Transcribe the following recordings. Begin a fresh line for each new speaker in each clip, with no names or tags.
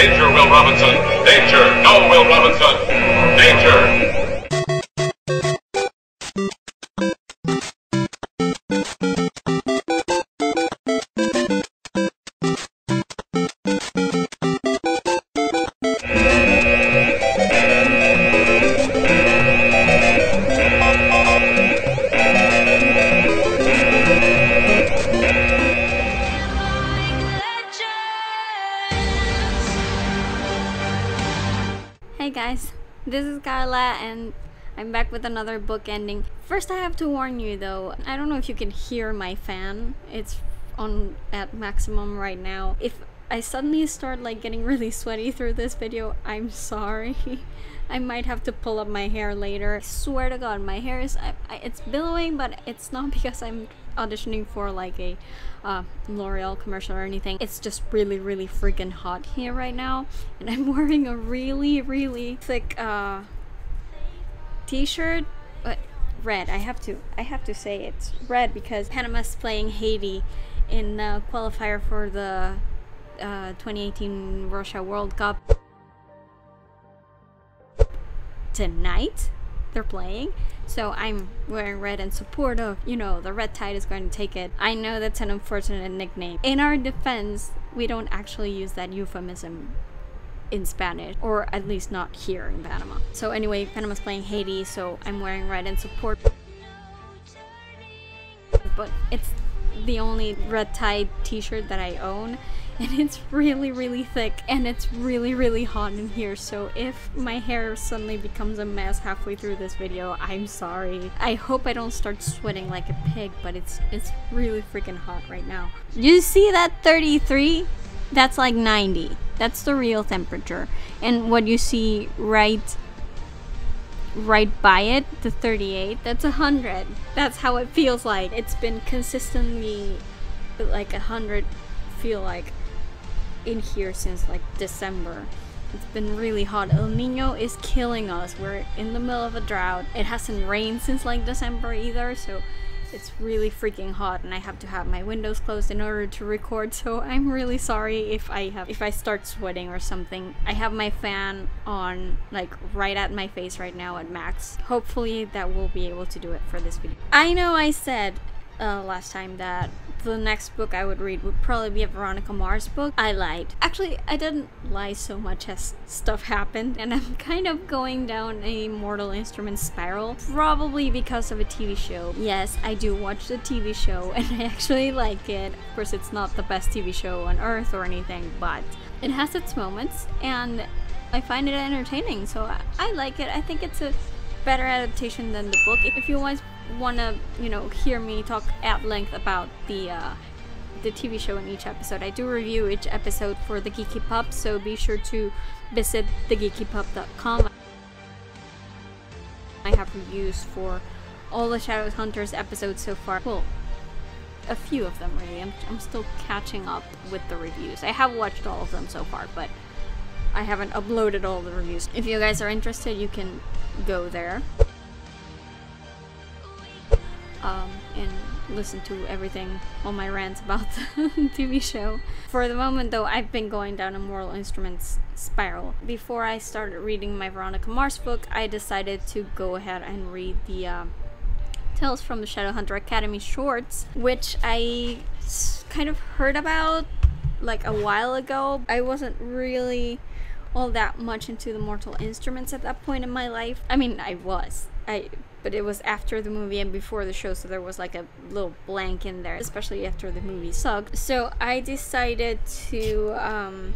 Danger, Will Robinson! Danger! No, Will Robinson! Danger!
Hey guys, this is Carla and I'm back with another book ending. First I have to warn you though, I don't know if you can hear my fan. It's on at maximum right now. If I suddenly start like getting really sweaty through this video, I'm sorry. I might have to pull up my hair later. I swear to god, my hair is it's billowing, but it's not because I'm auditioning for like a L'Oreal commercial or anything. It's just really freaking hot here right now, and I'm wearing a really thick t-shirt, but red. I have to say it's red because Panama's playing Haiti in the qualifier for the 2018 Russia World Cup. Tonight they're playing, so I'm wearing red in support of, you know, the red tide is going to take it. I know that's an unfortunate nickname. In our defense, we don't actually use that euphemism in Spanish, or at least not here in Panama. So anyway, Panama's playing Haiti, so I'm wearing red in support. But it's the only red tide t-shirt that I own, and it's really thick, and it's really hot in here. So if my hair suddenly becomes a mess halfway through this video, I'm sorry. I hope I don't start sweating like a pig, but it's really freaking hot right now. You see that 33? That's like 90. That's the real temperature. And what you see right by it, the 38, that's 100. That's how it feels like. It's been consistently like 100, feel like, in here since like December. It's been really hot. El Nino is killing us. We're in the middle of a drought. It hasn't rained since like December either, so it's really freaking hot, and I have to have my windows closed in order to record, so I'm really sorry if I start sweating or something. I have my fan on like right at my face right now at max. Hopefully that will be able to do it for this video. I know I said last time that the next book I would read would probably be a Veronica Mars book. I lied. Actually, I didn't lie so much as stuff happened, and I'm kind of going down a Mortal Instruments spiral, probably because of a TV show. Yes, I do watch the TV show, and I actually like it. Of course, it's not the best TV show on earth or anything, but it has its moments, and I find it entertaining, so I like it. I think it's a better adaptation than the book. If you guys want to, you know, hear me talk at length about the TV show in each episode, I do review each episode for the Geeky Pup, so be sure to visit thegeekypup.com. I have reviews for all the Shadowhunters episodes so far. Well, a few of them really. I'm still catching up with the reviews. I have watched all of them so far, but I haven't uploaded all the reviews. If you guys are interested, you can go there and listen to everything, all my rants about the TV show. For the moment though, I've been going down a Mortal Instruments spiral. Before I started reading my Veronica Mars book, I decided to go ahead and read the Tales from the Shadowhunter Academy shorts, which I kind of heard about like a while ago. I wasn't really all that much into the Mortal Instruments at that point in my life. I mean, I was. But it was after the movie and before the show, so there was like a little blank in there, especially after the movie sucked. So I decided to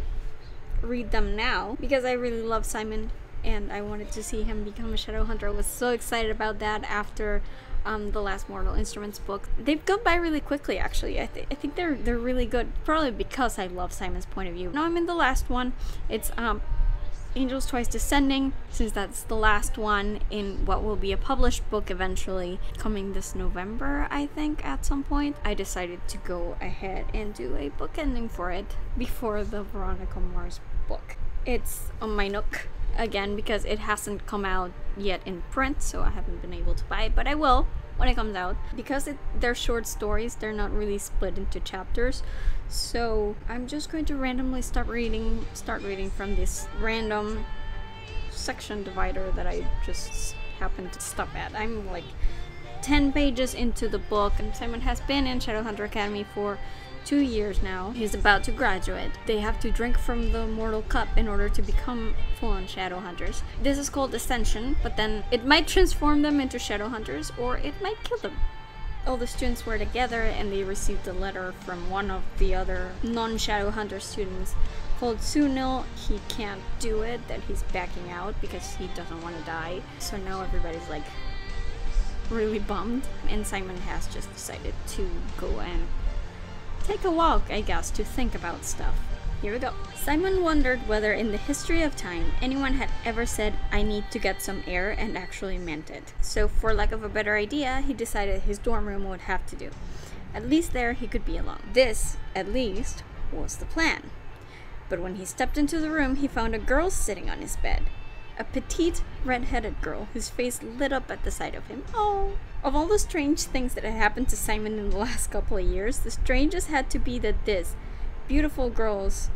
read them now because I really love Simon and I wanted to see him become a Shadowhunter. I was so excited about that after the last Mortal Instruments book. They've gone by really quickly, actually. I think they're really good, probably because I love Simon's point of view. Now I'm in the last one. It's Angels Twice Descending, since that's the last one in what will be a published book eventually, coming this November, I think, at some point. I decided to go ahead and do a book ending for it before the Veronica Mars book. It's on my Nook, again, because it hasn't come out yet in print, so I haven't been able to buy it, but I will. when it comes out. Because they're short stories, they're not really split into chapters. So I'm just going to randomly start reading from this random section divider that I just happened to stop at. I'm like 10 pages into the book, and Simon has been in Shadowhunter Academy for 2 years now. He's about to graduate. They have to drink from the mortal cup in order to become full-on Shadowhunters. This is called Ascension, but then it might transform them into Shadowhunters, or it might kill them. All the students were together, and they received a letter from one of the other non-Shadowhunter students called Sunil. He can't do it, that he's backing out because he doesn't want to die. So now everybody's like really bummed, and Simon has just decided to go and take a walk, I guess, to think about stuff. Here we go. Simon wondered whether in the history of time anyone had ever said, "I need to get some air," and actually meant it. So for lack of a better idea, he decided his dorm room would have to do. At least there he could be alone. This, at least, was the plan. But when he stepped into the room, he found a girl sitting on his bed. A petite, red-headed girl whose face lit up at the sight of him. Oh! Of all the strange things that had happened to Simon in the last couple of years, the strangest had to be that this beautiful girl's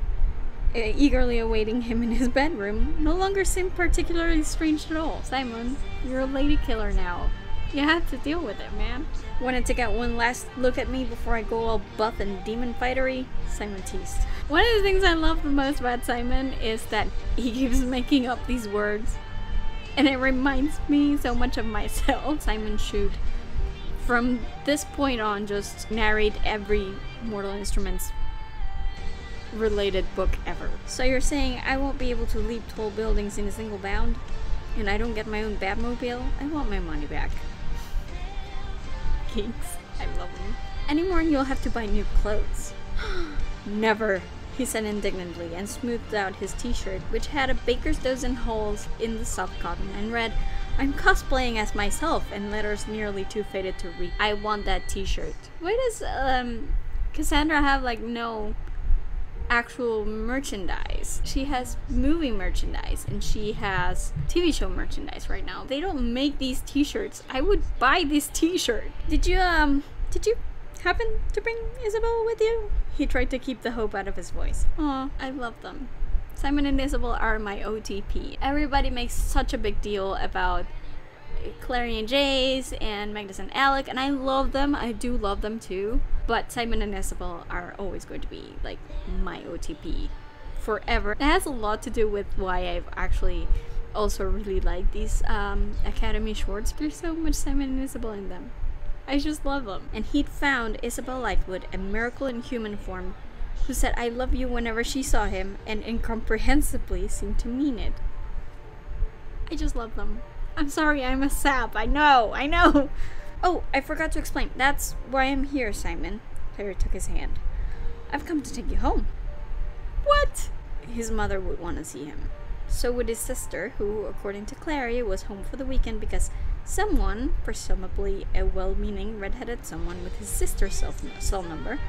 eagerly awaiting him in his bedroom no longer seemed particularly strange at all. Simon, you're a lady killer now. You have to deal with it, man. Wanted to get one last look at me before I go all buff and demon fightery? Simon teased. One of the things I love the most about Simon is that he keeps making up these words, and it reminds me so much of myself. Simon should, from this point on, just narrate every Mortal Instruments related book ever. So you're saying I won't be able to leap tall buildings in a single bound? And I don't get my own Batmobile? I want my money back. Geeks. I love them. Anymore, you'll have to buy new clothes. Never, he said indignantly, and smoothed out his t-shirt, which had a baker's dozen holes in the soft cotton, and read, "I'm cosplaying as myself," in letters nearly too faded to read. I want that t-shirt. Why does Cassandra have like no actual merchandise? She has movie merchandise and she has TV show merchandise right now. They don't make these t-shirts. I would buy this t-shirt. Did you happen to bring Isabelle with you? He tried to keep the hope out of his voice. Aw, I love them. Simon and Isabelle are my OTP. Everybody makes such a big deal about Clary and Jace and Magnus and Alec, and I love them. I do love them too. But Simon and Isabelle are always going to be like my OTP forever. It has a lot to do with why I've actually also really liked these Academy shorts. There's so much Simon and Isabelle in them. I just love them. And he'd found Isabelle Lightwood, a miracle in human form, who said "I love you" whenever she saw him, and incomprehensibly seemed to mean it. I just love them. I'm sorry, I'm a sap. I know. Oh, I forgot to explain. That's why I'm here, Simon. Clary took his hand. I've come to take you home. What? His mother would want to see him. So would his sister, who, according to Clary, was home for the weekend because someone, presumably a well-meaning red-headed someone with his sister's cell number,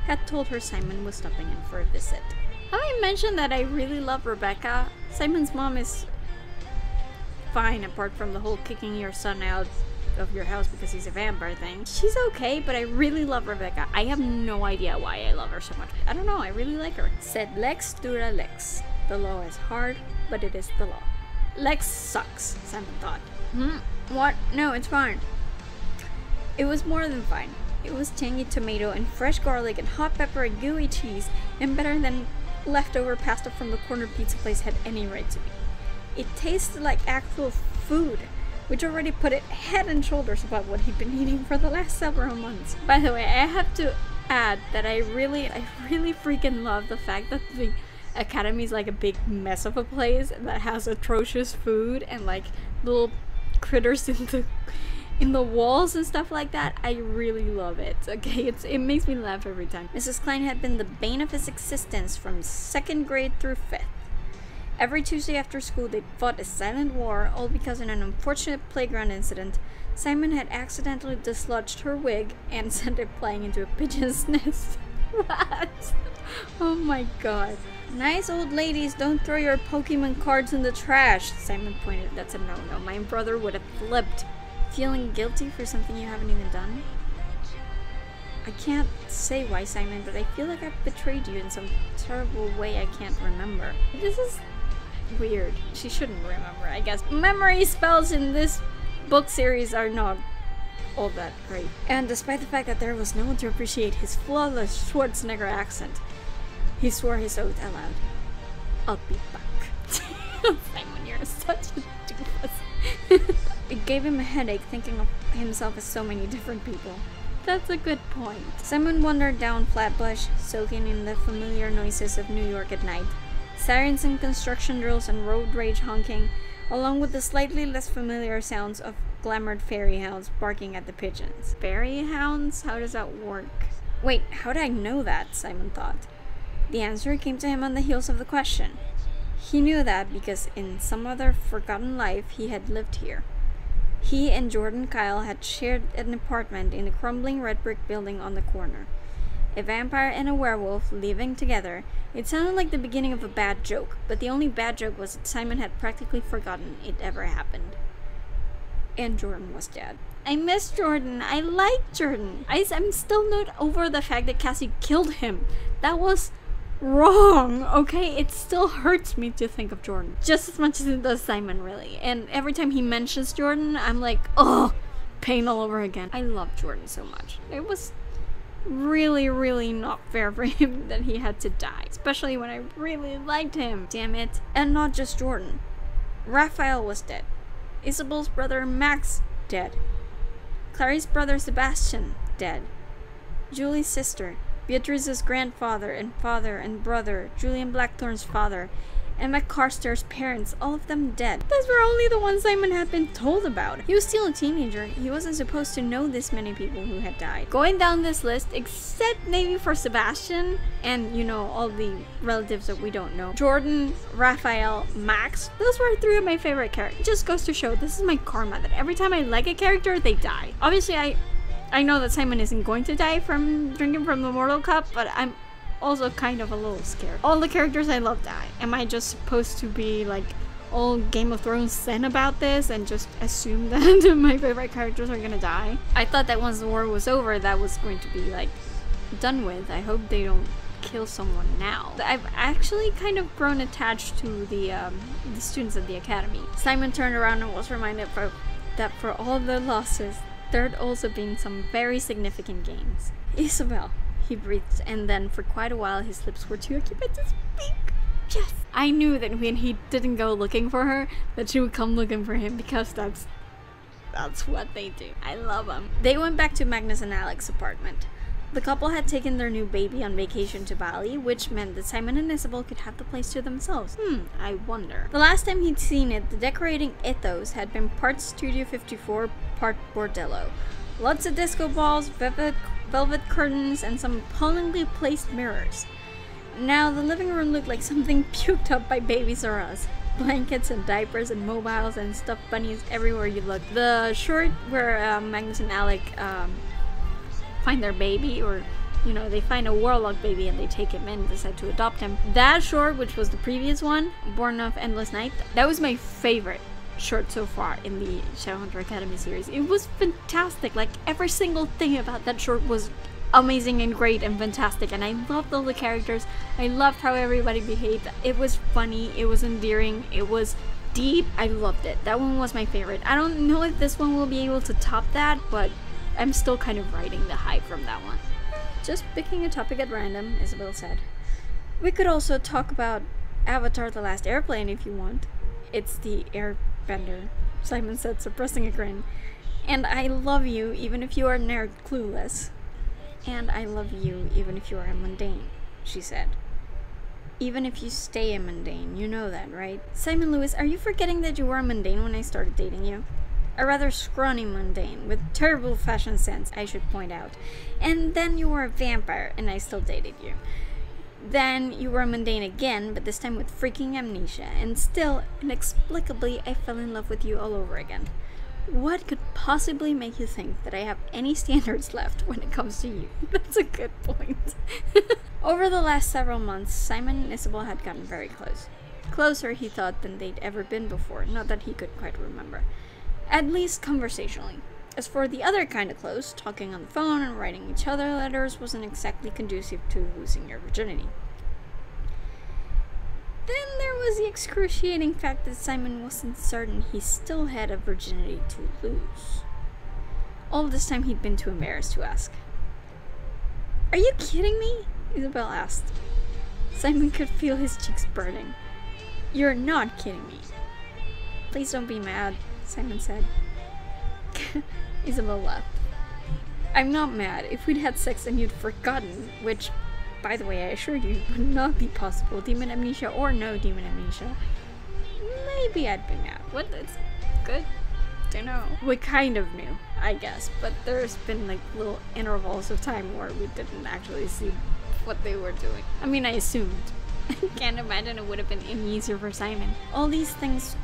had told her Simon was stopping in for a visit. Have I mentioned that I really love Rebecca? Simon's mom is fine, apart from the whole kicking your son out of your house because he's a vampire thing. She's okay, but I really love Rebecca. I have no idea why I love her so much. I don't know, I really like her. Sed lex dura lex. The law is hard, but it is the law. Lex sucks, Simon thought. What? No, it's fine. It was more than fine. It was tangy tomato and fresh garlic and hot pepper and gooey cheese, and better than leftover pasta from the corner pizza place had any right to be. It tasted like actual food, which already put it head and shoulders above what he'd been eating for the last several months. By the way, I have to add that I really freaking love the fact that the Academy is like a big mess of a place that has atrocious food and like little critters in the walls and stuff like that. I really love it. Okay, it makes me laugh every time. Mrs. Klein had been the bane of his existence from 2nd grade through 5th. Every Tuesday after school, they fought a silent war, all because in an unfortunate playground incident, Simon had accidentally dislodged her wig and sent it flying into a pigeon's nest. What? Oh my god. Nice old ladies, don't throw your Pokemon cards in the trash, Simon pointed. That's a no-no. My brother would have flipped. Feeling guilty for something you haven't even done? I can't say why, Simon, but I feel like I've betrayed you in some terrible way I can't remember. This is weird. She shouldn't remember, I guess. Memory spells in this book series are not all that great. And despite the fact that there was no one to appreciate his flawless Schwarzenegger accent, he swore his oath aloud. I'll be back. Simon, you're such a doofus. It gave him a headache thinking of himself as so many different people. That's a good point. Simon wandered down Flatbush, soaking in the familiar noises of New York at night. Sirens and construction drills and road rage honking, along with the slightly less familiar sounds of glamoured fairy hounds barking at the pigeons. Fairy hounds? How does that work? Wait, how did I know that? Simon thought. The answer came to him on the heels of the question. He knew that because in some other forgotten life he had lived here. He and Jordan Kyle had shared an apartment in the crumbling red brick building on the corner. A vampire and a werewolf living together. It sounded like the beginning of a bad joke, but the only bad joke was that Simon had practically forgotten it ever happened. And Jordan was dead. I miss Jordan. I like Jordan. I'm still not over the fact that Cassie killed him. That was wrong, okay? It still hurts me to think of Jordan. Just as much as it does Simon, really. And every time he mentions Jordan, I'm like, oh, pain all over again. I love Jordan so much. It was really, really not fair for him that he had to die. Especially when I really liked him. Damn it. And not just Jordan. Raphael was dead. Isabelle's brother Max, dead. Clary's brother Sebastian, dead. Julie's sister, Beatrice's grandfather and father and brother, Julian Blackthorn's father, and McCarster's parents, all of them dead. Those were only the ones Simon had been told about. He was still a teenager. He wasn't supposed to know this many people who had died. Going down this list, except maybe for Sebastian, and you know, all the relatives that we don't know. Jordan, Raphael, Max, those were three of my favorite characters. It just goes to show, this is my karma, that every time I like a character, they die. Obviously, I know that Simon isn't going to die from drinking from the mortal cup, but I'm also kind of a little scared. All the characters I love die. Am I just supposed to be like all Game of Thrones zen about this and just assume that my favorite characters are gonna die? I thought that once the war was over, that was going to be like done with. I hope they don't kill someone now. I've actually kind of grown attached to the students at the academy. Simon turned around and was reminded that for all their losses, there had also been some very significant gains. Isabelle, he breathed, and then for quite a while his lips were too occupied to speak. Yes! I knew that when he didn't go looking for her, that she would come looking for him, because that's what they do. I love them. They went back to Magnus and Alex's apartment. The couple had taken their new baby on vacation to Bali, which meant that Simon and Isabelle could have the place to themselves. I wonder. The last time he'd seen it, the decorating ethos had been part Studio 54, part bordello. Lots of disco balls, velvet curtains, and some appallingly placed mirrors. Now, the living room looked like something puked up by Babies R Us. Blankets and diapers and mobiles and stuffed bunnies everywhere you look. The short where Magnus and Alec find their baby, or you know, they find a warlock baby and they take him in and decide to adopt him. That short, which was the previous one, Born of Endless Night, that was my favorite short so far in the Shadowhunter Academy series. It was fantastic. Like, every single thing about that short was amazing and great and fantastic, and I loved all the characters. I loved how everybody behaved. It was funny, it was endearing, it was deep. I loved it. That one was my favorite. I don't know if this one will be able to top that, but I'm still kind of riding the hype from that one. Just picking a topic at random, Isabelle said. We could also talk about Avatar: The Last Airplane if you want. It's the airbender, Simon said, suppressing a grin. And I love you even if you are nerd clueless. And I love you even if you are a mundane, she said. Even if you stay a mundane, you know that, right? Simon Lewis, are you forgetting that you were a mundane when I started dating you? A rather scrawny mundane, with terrible fashion sense, I should point out. And then you were a vampire, and I still dated you. Then you were a mundane again, but this time with freaking amnesia, and still, inexplicably, I fell in love with you all over again. What could possibly make you think that I have any standards left when it comes to you? That's a good point. Over the last several months, Simon and Isabelle had gotten very close. Closer, he thought, than they'd ever been before, not that he could quite remember. At least conversationally. As for the other kind of close, talking on the phone and writing each other letters wasn't exactly conducive to losing your virginity. Then there was the excruciating fact that Simon wasn't certain he still had a virginity to lose. All this time he'd been too embarrassed to ask. "Are you kidding me?" Isabelle asked. Simon could feel his cheeks burning. "You're not kidding me." "Please don't be mad," Simon said. Isabelle laughed. "I'm not mad. If we'd had sex and you'd forgotten, which, by the way, I assure you, would not be possible, demon amnesia or no demon amnesia, maybe I'd be mad." What? It's good to know. We kind of knew, I guess, but there's been like little intervals of time where we didn't actually see what they were doing. I mean, I assumed. I can't imagine it would have been any easier for Simon. All these things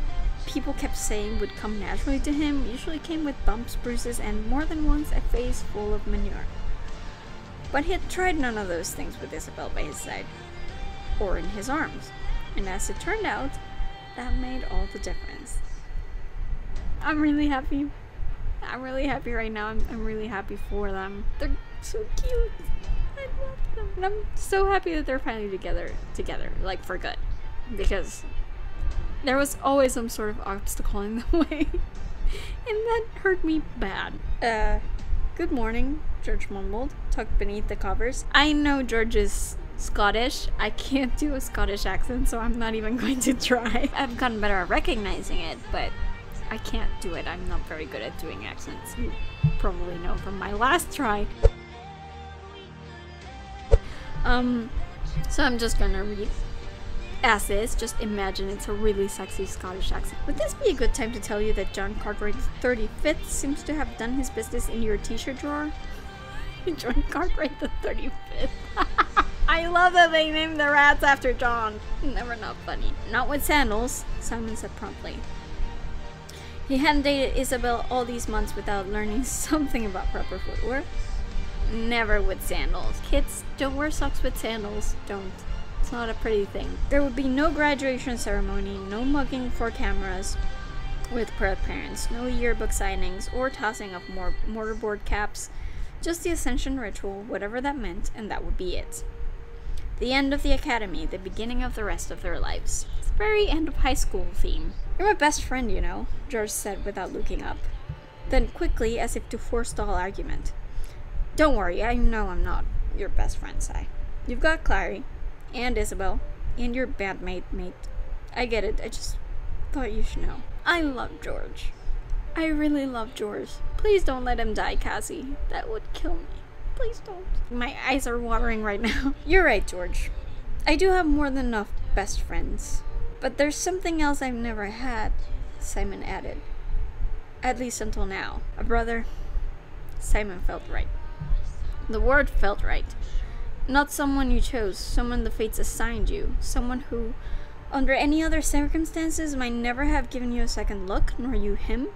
people kept saying would come naturally to him usually came with bumps, bruises, and more than once a face full of manure. But he had tried none of those things with Isabelle by his side, or in his arms, and as it turned out, that made all the difference. I'm really happy. I'm really happy right now. I'm really happy for them. They're so cute. I love them. And I'm so happy that they're finally together, like for good. Because there was always some sort of obstacle in the way. And that hurt me bad. Good morning, George mumbled, tucked beneath the covers. I know George is Scottish. I can't do a Scottish accent, so I'm not even going to try. I've gotten better at recognizing it, but I can't do it. I'm not very good at doing accents. You probably know from my last try. So I'm just gonna read as is. Just imagine it's a really sexy Scottish accent. Would this be a good time to tell you that John Cartwright 35th seems to have done his business in your t-shirt drawer? John Cartwright the 35th. I love that they named the rats after John. Never not funny. Not with sandals, Simon said promptly. He hadn't dated Isabelle all these months without learning something about proper footwear. Never with sandals. Kids, don't wear socks with sandals. Don't. It's not a pretty thing. There would be no graduation ceremony, no mugging for cameras with proud parents, no yearbook signings or tossing of mortarboard caps, just the Ascension ritual, whatever that meant, and that would be it. The end of the academy, the beginning of the rest of their lives. It's the very end of high school theme. "You're my best friend, you know," George said without looking up. Then quickly, as if to forestall argument. "Don't worry, I know I'm not your best friend, Si. You've got Clary, and Isabelle, and your bandmate, I get it, I just thought you should know. I love George. I really love George. Please don't let him die, Cassie. That would kill me. Please don't." My eyes are watering right now. "You're right, George. I do have more than enough best friends. But there's something else I've never had," Simon added. "At least until now. A brother." Simon felt right. The word felt right. Not someone you chose, someone the fates assigned you, someone who, under any other circumstances, might never have given you a second look, nor you him.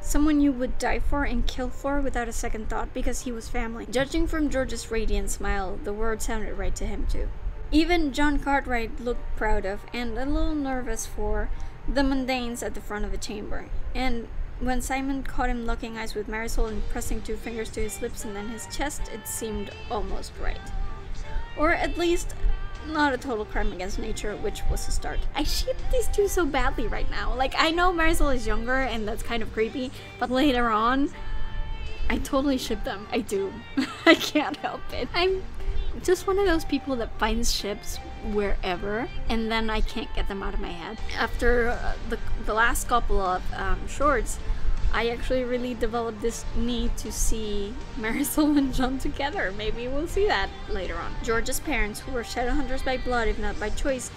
Someone you would die for and kill for without a second thought because he was family. Judging from George's radiant smile, the word sounded right to him too. Even John Cartwright looked proud of, and a little nervous for, the mundanes at the front of the chamber. And when Simon caught him locking eyes with Marisol and pressing 2 fingers to his lips and then his chest, it seemed almost right. Or at least, not a total crime against nature, which was a start. I ship these two so badly right now. Like, I know Marisol is younger and that's kind of creepy, but later on, I totally ship them. I do. I can't help it. I'm just one of those people that finds ships wherever, and then I can't get them out of my head. After the last couple of shorts, I actually really developed this need to see Marisol and John together. Maybe we'll see that later on. George's parents, who were Shadowhunters by blood if not by choice,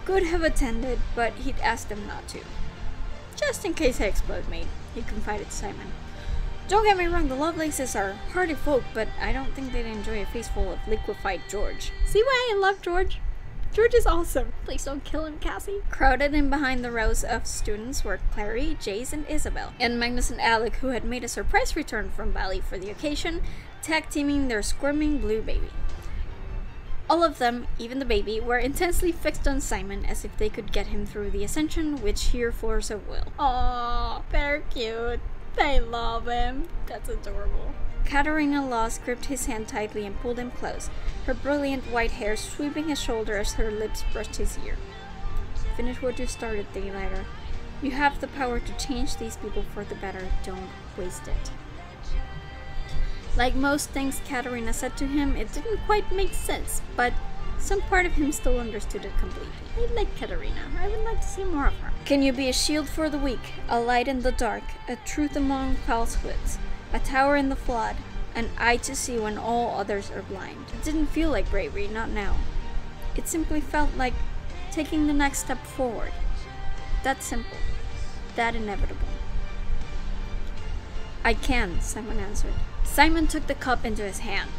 could have attended, but he'd asked them not to. "Just in case I explode, mate," he confided to Simon. "Don't get me wrong, the Lovelaces are hardy folk, but I don't think they'd enjoy a face full of liquefied George." See why I love George? George is awesome. Please don't kill him, Cassie. Crowded in behind the rows of students were Clary, Jace, and Isabelle, and Magnus and Alec, who had made a surprise return from Bali for the occasion, tag-teaming their squirming blue baby. All of them, even the baby, were intensely fixed on Simon as if they could get him through the Ascension with sheer force of will. Aww, they're cute. They love him. That's adorable. Katerina Laws gripped his hand tightly and pulled him close, her brilliant white hair sweeping his shoulder as her lips brushed his ear. Finish what you started, Daylighter. You have the power to change these people for the better. Don't waste it. Like most things Katerina said to him, it didn't quite make sense, but some part of him still understood it completely. I like Katerina. I would like to see more of her. Can you be a shield for the weak, a light in the dark, a truth among falsehoods, a tower in the flood, an eye to see when all others are blind? It didn't feel like bravery, not now. It simply felt like taking the next step forward. That simple. That inevitable. I can, Simon answered. Simon took the cup into his hand.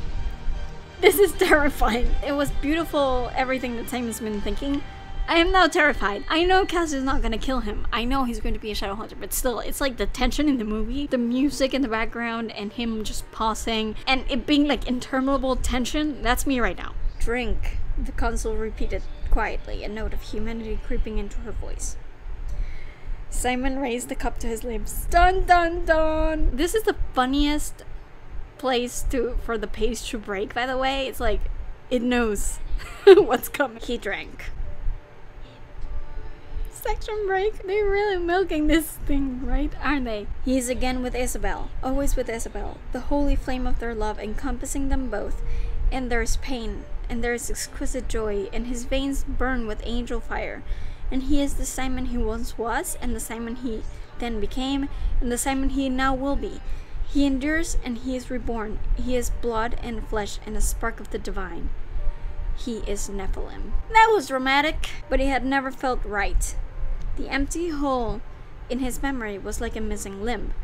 This is terrifying. It was beautiful, everything that Simon's been thinking. I am now terrified. I know Cass is not gonna kill him. I know he's going to be a Shadowhunter, but still, it's like the tension in the movie, the music in the background, and him just pausing, and it being like interminable tension. That's me right now. Drink, the consul repeated quietly, a note of humanity creeping into her voice. Simon raised the cup to his lips. Dun dun dun! This is the funniest place for the pace to break, by the way. It's like, it knows what's coming. He drank. Section break. They're really milking this thing, right? Aren't they? He is again with Isabelle. Always with Isabelle. The holy flame of their love encompassing them both. And there's pain. And there's exquisite joy. And his veins burn with angel fire. And he is the Simon he once was. And the Simon he then became. And the Simon he now will be. He endures and he is reborn. He is blood and flesh and a spark of the divine. He is Nephilim. That was dramatic, but he had never felt right. The empty hole in his memory was like a missing limb.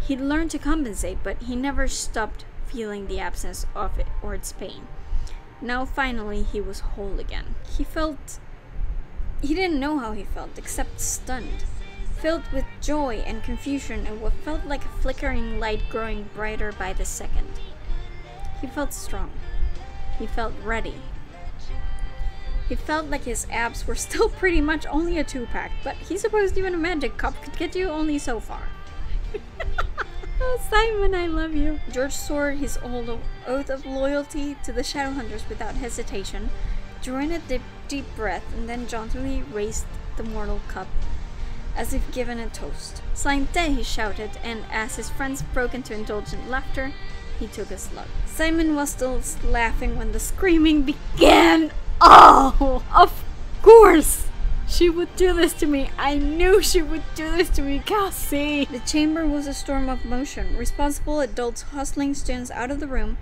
He'd learned to compensate, but he never stopped feeling the absence of it or its pain. Now finally he was whole again. He didn't know how he felt, except stunned. Filled with joy and confusion and what felt like a flickering light growing brighter by the second. He felt strong. He felt ready. He felt like his abs were still pretty much only a 2-pack, but he supposed even a magic cup could get you only so far. Oh, Simon, I love you. George swore his old oath of loyalty to the Shadowhunters without hesitation, drew in a deep breath, and then jauntily raised the mortal cup as if given a toast. Sainte, he shouted, and as his friends broke into indulgent laughter, he took a slug. Simon was still laughing when the screaming began. Oh, of course! She would do this to me. I knew she would do this to me, Cassie! The chamber was a storm of motion, responsible adults hustling students out of the room,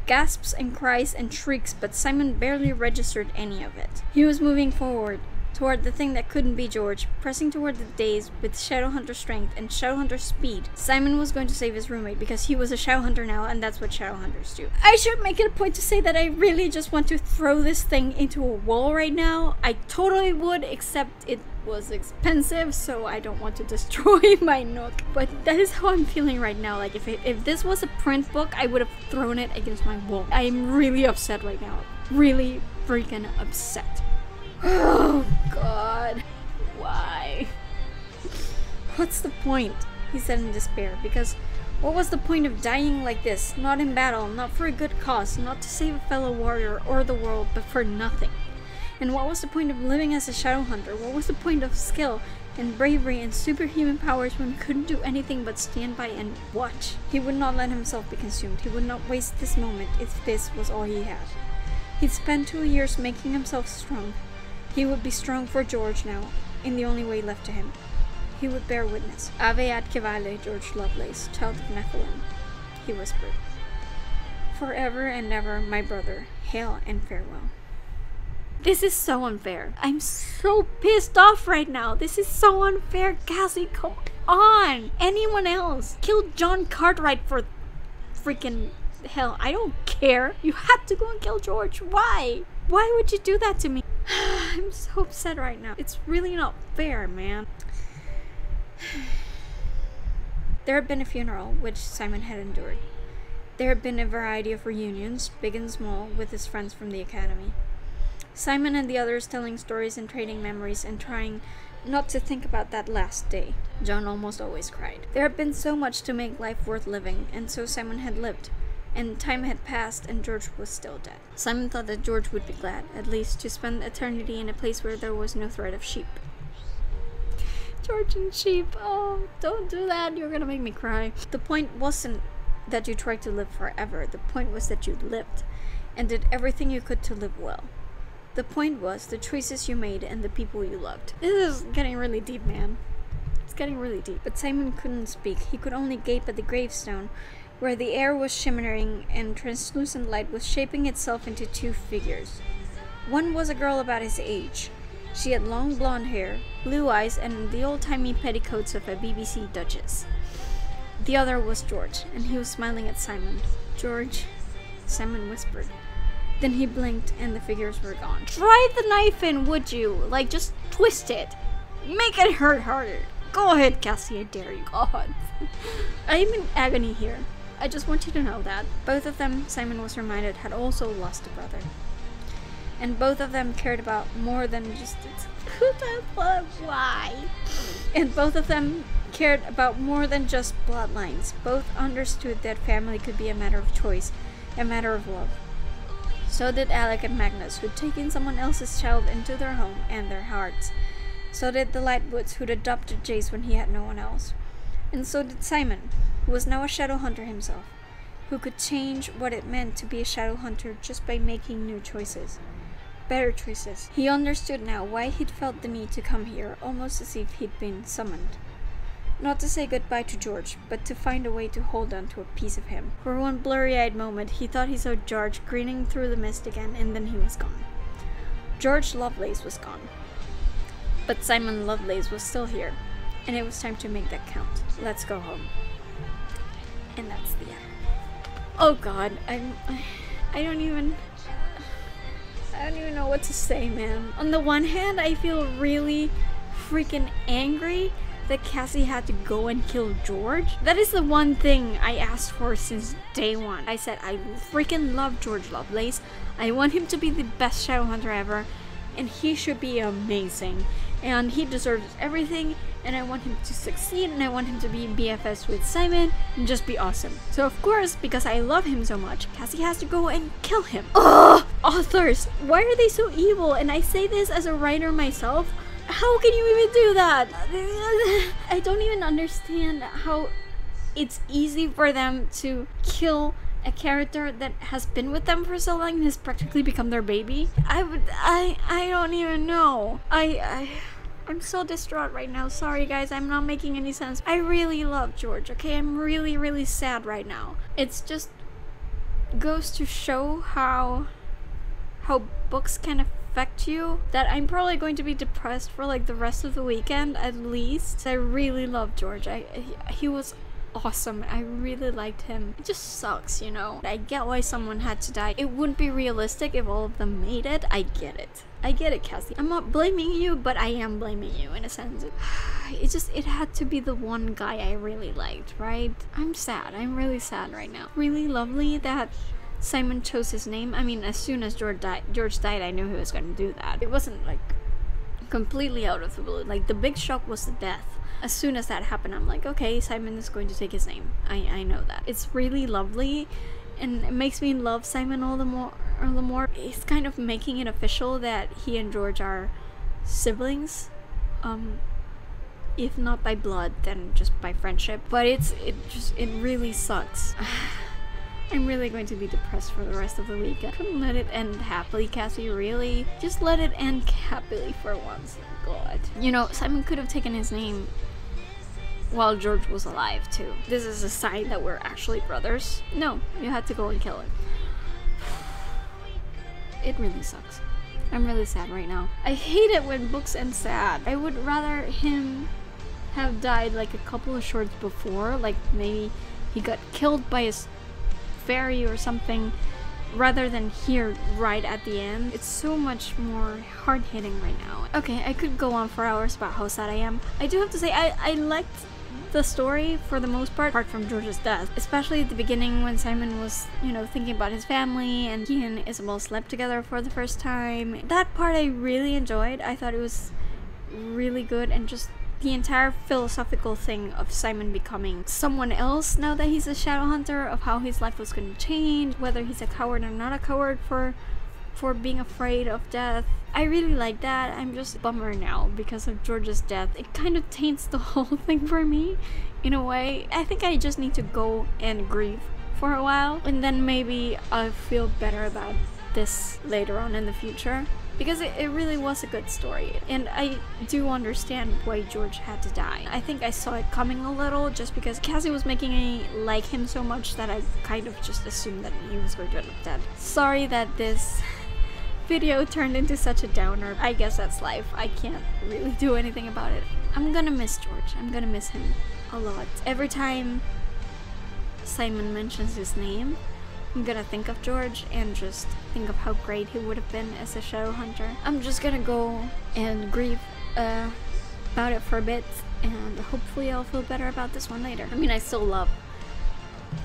gasps and cries and shrieks, but Simon barely registered any of it. He was moving forward, toward the thing that couldn't be George, pressing toward the days with Shadowhunter strength and Shadowhunter speed. Simon was going to save his roommate because he was a Shadowhunter now, and that's what Shadowhunters do. I should make it a point to say that I really just want to throw this thing into a wall right now. I totally would, except it was expensive, so I don't want to destroy my Nook. But that is how I'm feeling right now. Like, if this was a print book, I would have thrown it against my wall. I'm really upset right now. Really freaking upset. Oh God, why? What's the point? He said in despair, because what was the point of dying like this? Not in battle, not for a good cause, not to save a fellow warrior or the world, but for nothing. And what was the point of living as a Shadowhunter? What was the point of skill and bravery and superhuman powers when he couldn't do anything but stand by and watch? He would not let himself be consumed. He would not waste this moment if this was all he had. He'd spent 2 years making himself strong. He would be strong for George now, in the only way left to him. He would bear witness. Ave ad Cavale, George Lovelace, child of Nephilim, he whispered. Forever and ever, my brother, hail and farewell. This is so unfair. I'm so pissed off right now. This is so unfair, Cassie, come on! Anyone else? Kill John Cartwright for freaking hell. I don't care. You had to go and kill George. Why? Why would you do that to me? I'm so upset right now. It's really not fair, man. There had been a funeral, which Simon had endured. There had been a variety of reunions, big and small, with his friends from the academy. Simon and the others telling stories and trading memories and trying not to think about that last day. John almost always cried. There had been so much to make life worth living, and so Simon had lived. And time had passed, and George was still dead. Simon thought that George would be glad, at least, to spend eternity in a place where there was no threat of sheep. George and sheep, oh, don't do that, you're gonna make me cry. The point wasn't that you tried to live forever, the point was that you lived, and did everything you could to live well. The point was the choices you made and the people you loved. This is getting really deep, man. It's getting really deep. But Simon couldn't speak, he could only gape at the gravestone, where the air was shimmering and translucent light was shaping itself into two figures. One was a girl about his age. She had long blonde hair, blue eyes, and the old-timey petticoats of a BBC duchess. The other was George, and he was smiling at Simon. "George," Simon whispered. Then he blinked, and the figures were gone. Drive the knife in, would you? Like, just twist it. Make it hurt harder. Go ahead, Cassie, I dare you. God. I am in agony here. I just want you to know that. Both of them, Simon was reminded, had also lost a brother. And both of them cared about more than just why? And both of them cared about more than just bloodlines. Both understood that family could be a matter of choice, a matter of love. So did Alec and Magnus, who'd taken someone else's child into their home and their hearts. So did the Lightwoods, who'd adopted Jace when he had no one else. And so did Simon, who was now a Shadowhunter himself, who could change what it meant to be a Shadowhunter just by making new choices. Better choices. He understood now why he'd felt the need to come here, almost as if he'd been summoned. Not to say goodbye to George, but to find a way to hold on to a piece of him. For one blurry-eyed moment, he thought he saw George grinning through the mist again, and then he was gone. George Lovelace was gone. But Simon Lovelace was still here, and it was time to make that count. Let's go home. And that's the end. Oh God, I don't even know what to say, man. On the one hand, I feel really freaking angry that Cassie had to go and kill George. That is the one thing I asked for since day one. I said I freaking love George Lovelace. I want him to be the best Shadowhunter ever, and he should be amazing. And he deserves everything, and I want him to succeed, and I want him to be BFS with Simon and just be awesome. So of course, because I love him so much, Cassie has to go and kill him. Ugh! Authors, why are they so evil? And I say this as a writer myself. How can you even do that? I don't even understand how it's easy for them to kill a character that has been with them for so long and has practically become their baby. I don't even know. I'm so distraught right now. Sorry guys, I'm not making any sense. I really love George, okay? I'm really, really sad right now. It's just goes to show how books can affect you, that I'm probably going to be depressed for like the rest of the weekend at least. I really love George. He was awesome. I really liked him. It just sucks, you know. I get why someone had to die. It wouldn't be realistic if all of them made it. I get it. I get it, Cassie. I'm not blaming you, but I am blaming you in a sense. It had to be the one guy I really liked, right? I'm sad. I'm really sad right now. Really lovely that Simon chose his name. I mean, as soon as George died, I knew he was going to do that. It wasn't like completely out of the blue. Like the big shock was the death. As soon as that happened, I'm like, okay, Simon is going to take his name. I know that. It's really lovely, and it makes me love Simon all the more. It's kind of making it official that he and George are siblings. If not by blood, then just by friendship. But it really sucks. I'm really going to be depressed for the rest of the week. I couldn't let it end happily, Cassie, really? Just let it end happily for once. God. You know, Simon could have taken his name while George was alive, too. This is a sign that we're actually brothers. No, you had to go and kill him. It really sucks. I'm really sad right now. I hate it when books end sad. I would rather him have died like a couple of shorts before, like maybe he got killed by a fairy or something, rather than here right at the end. It's so much more hard-hitting right now. Okay, I could go on for hours about how sad I am. I do have to say I liked the story for the most part, apart from George's death. Especially at the beginning when Simon was, you know, thinking about his family and he and Isabelle slept together for the first time. That part I really enjoyed. I thought it was really good, and just the entire philosophical thing of Simon becoming someone else now that he's a Shadowhunter, of how his life was going to change, whether he's a coward or not a coward for being afraid of death. I really like that. I'm just a bummer now because of George's death. It kind of taints the whole thing for me in a way. I think I just need to go and grieve for a while, and then maybe I'll feel better about this later on in the future, because it really was a good story, and I do understand why George had to die. I think I saw it coming a little, just because Cassie was making me like him so much that I kind of just assumed that he was going to end up dead. Sorry that this video turned into such a downer. I guess that's life. I can't really do anything about it. I'm gonna miss George. I'm gonna miss him a lot. Every time Simon mentions his name, I'm gonna think of George and just think of how great he would have been as a Shadowhunter. I'm just gonna go and grieve about it for a bit, and hopefully I'll feel better about this one later. I mean, I still love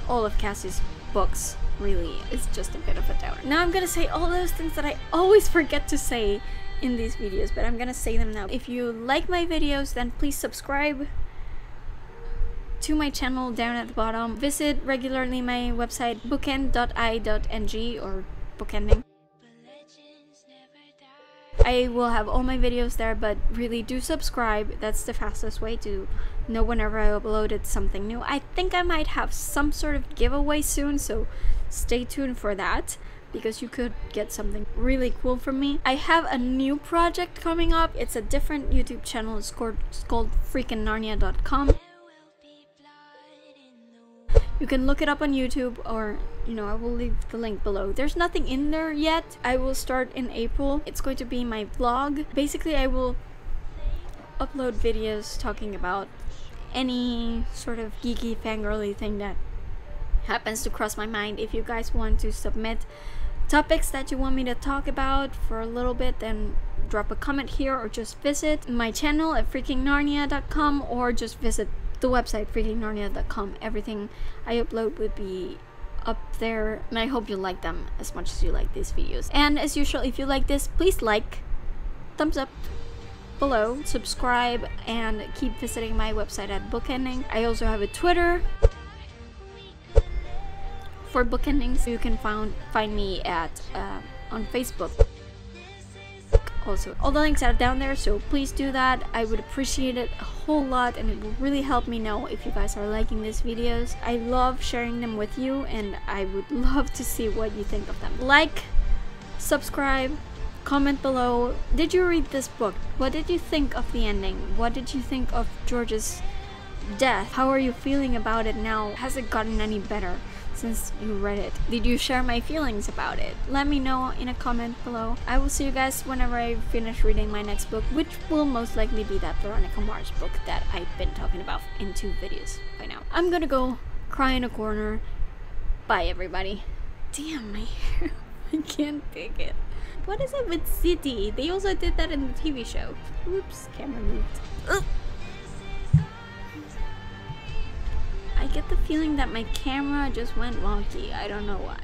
all of Cassie's books. Really, it's just a bit of a downer. Now I'm gonna say all those things that I always forget to say in these videos, but I'm gonna say them now. If you like my videos, then please subscribe to my channel down at the bottom. Visit regularly my website Bookend.i.ng or Bookending. I will have all my videos there, but really do subscribe. That's the fastest way to know whenever I uploaded something new. I think I might have some sort of giveaway soon, so stay tuned for that, because you could get something really cool from me. I have a new project coming up. It's a different YouTube channel. It's called freakingnarnia.com. You can look it up on YouTube, or, you know, I will leave the link below. There's nothing in there yet. I will start in April. It's going to be my vlog. Basically, I will upload videos talking about any sort of geeky, fangirly thing that happens to cross my mind. If you guys want to submit topics that you want me to talk about for a little bit, then drop a comment here, or just visit my channel at freakingnarnia.com, or just visit the website freakingnarnia.com. Everything I upload would be up there, and I hope you like them as much as you like these videos. And as usual, if you like this, please like, thumbs up below, subscribe, and keep visiting my website at Bookend.i.ng. I also have a Twitter for Bookending, so you can find me at on Facebook. Also, all the links are down there, so please do that. I would appreciate it a whole lot, and it will really help me know if you guys are liking these videos. I love sharing them with you, and I would love to see what you think of them. Like, subscribe, comment below. Did you read this book? What did you think of the ending? What did you think of George's death? How are you feeling about it now? Has it gotten any better since you read it? Did you share my feelings about it? Let me know in a comment below. I will see you guys whenever I finish reading my next book, which will most likely be that Veronica Mars book that I've been talking about in 2 videos by now. I'm gonna go cry in a corner. Bye, everybody. Damn, my hair. I can't take it. What is it with City? They also did that in the TV show. Oops, camera moved. Ugh. I get the feeling that my camera just went wonky. I don't know why.